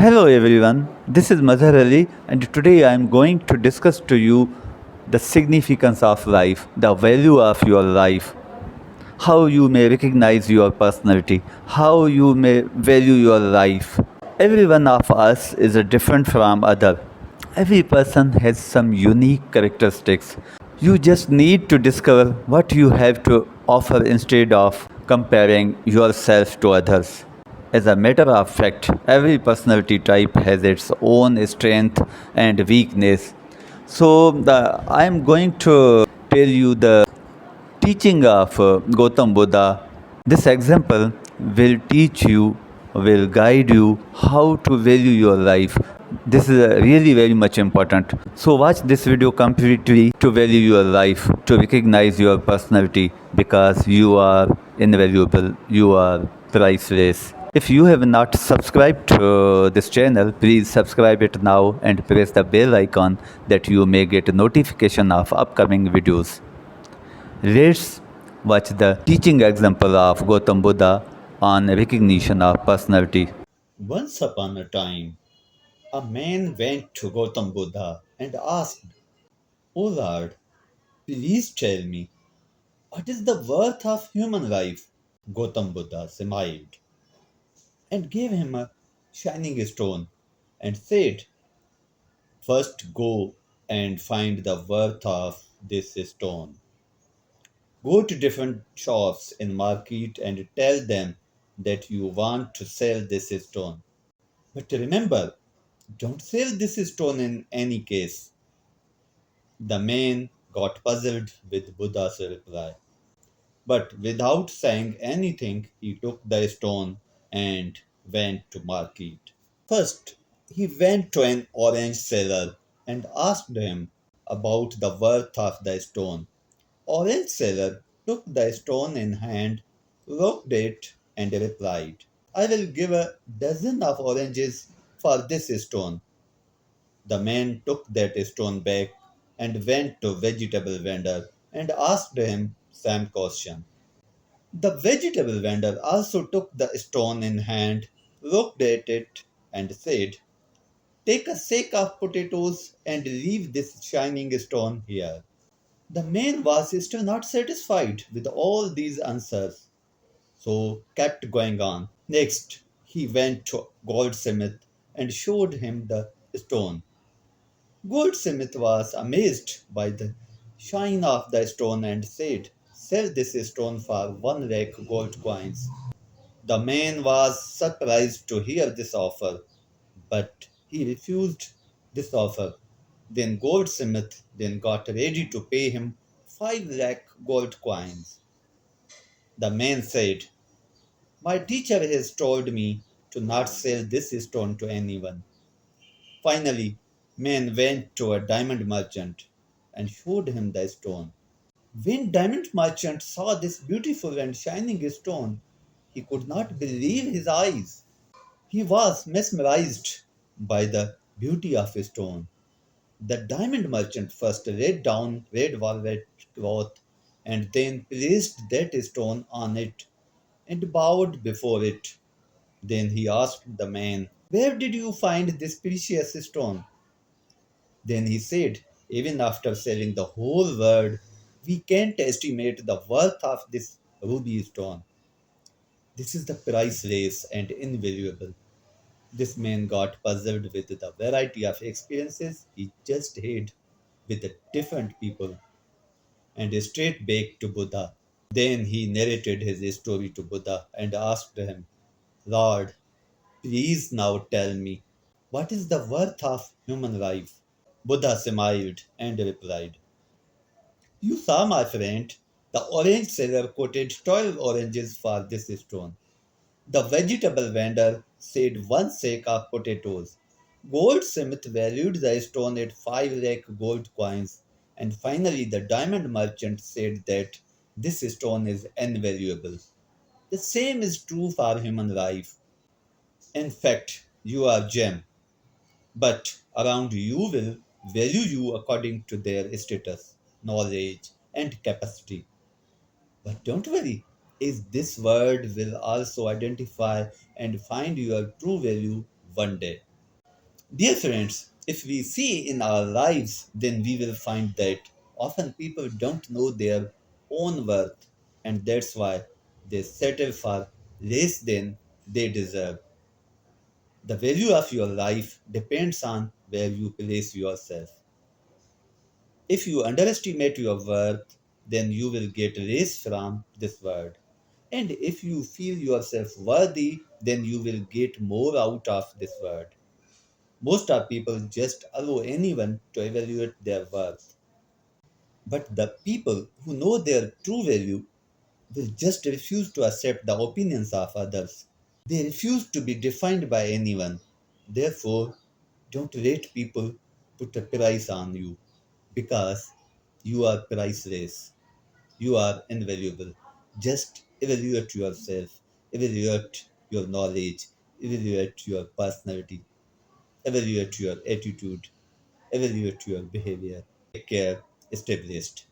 Hello everyone, this is Mazhar Ali, and today I am going to discuss to you the significance of life, the value of your life, how you may recognize your personality, how you may value your life. Every one of us is different from other. Every person has some unique characteristics. You just need to discover what you have to offer instead of comparing yourself to others. As a matter of fact, every personality type has its own strength and weakness. I am going to tell you the teaching of Gautam Buddha. This example will teach you, will guide you how to value your life. This is really very much important. So watch this video completely to value your life, to recognize your personality, because you are invaluable, you are priceless. If you have not subscribed to this channel, please subscribe it now and press the bell icon that you may get a notification of upcoming videos. Let's watch the teaching example of Gautam Buddha on recognition of personality. Once upon a time, a man went to Gautam Buddha and asked, "O Lord, please tell me, what is the worth of human life?" Gautam Buddha smiled and gave him a shining stone and said, "First go and find the worth of this stone. Go to different shops in market and tell them that you want to sell this stone. But remember, don't sell this stone in any case." The man got puzzled with Buddha's reply. But without saying anything, he took the stone and went to market. First, he went to an orange seller and asked him about the worth of the stone. Orange seller took the stone in hand, looked at it, and replied, "I will give a dozen of oranges for this stone." The man took that stone back and went to vegetable vendor and asked him same question. The vegetable vendor also took the stone in hand, looked at it, and said, "Take a sack of potatoes and leave this shining stone here." The man was still not satisfied with all these answers, so kept going on. Next, he went to Goldsmith and showed him the stone. Goldsmith was amazed by the shine of the stone and said, "Sell this stone for 1 lakh gold coins." The man was surprised to hear this offer, but he refused this offer. Then Goldsmith then got ready to pay him 5 lakh gold coins. The man said, "My teacher has told me to not sell this stone to anyone." Finally, man went to a diamond merchant and showed him the stone. When diamond merchant saw this beautiful and shining stone, he could not believe his eyes. He was mesmerized by the beauty of a stone. The diamond merchant first laid down red velvet cloth and then placed that stone on it and bowed before it. Then he asked the man, "Where did you find this precious stone?" Then he said, "Even after selling the whole world, we can't estimate the worth of this ruby stone. This is the priceless and invaluable." This man got puzzled with the variety of experiences he just had with the different people and straight back to Buddha. Then he narrated his story to Buddha and asked him, "Lord, please now tell me, what is the worth of human life?" Buddha smiled and replied, "You saw, my friend, the orange seller quoted 12 oranges for this stone. The vegetable vendor said 1 sack of potatoes. Goldsmith valued the stone at 5 lakh gold coins, and finally the diamond merchant said that this stone is invaluable. The same is true for human life. In fact, you are gem. but around you will value you according to their status, knowledge, and capacity. But don't worry, is this word will also identify and find your true value one day. Dear friends, if we see in our lives, then we will find that often people don't know their own worth, and that's why they settle for less than they deserve. The value of your life depends on where you place yourself. If you underestimate your worth, then you will get less from this world. And if you feel yourself worthy, then you will get more out of this world. Most of people just allow anyone to evaluate their worth. But the people who know their true value will just refuse to accept the opinions of others. They refuse to be defined by anyone. Therefore, don't let people put a price on you because you are priceless. You are invaluable. Just evaluate yourself, evaluate your knowledge, evaluate your personality, evaluate your attitude, evaluate your behavior. Take care, stay blessed.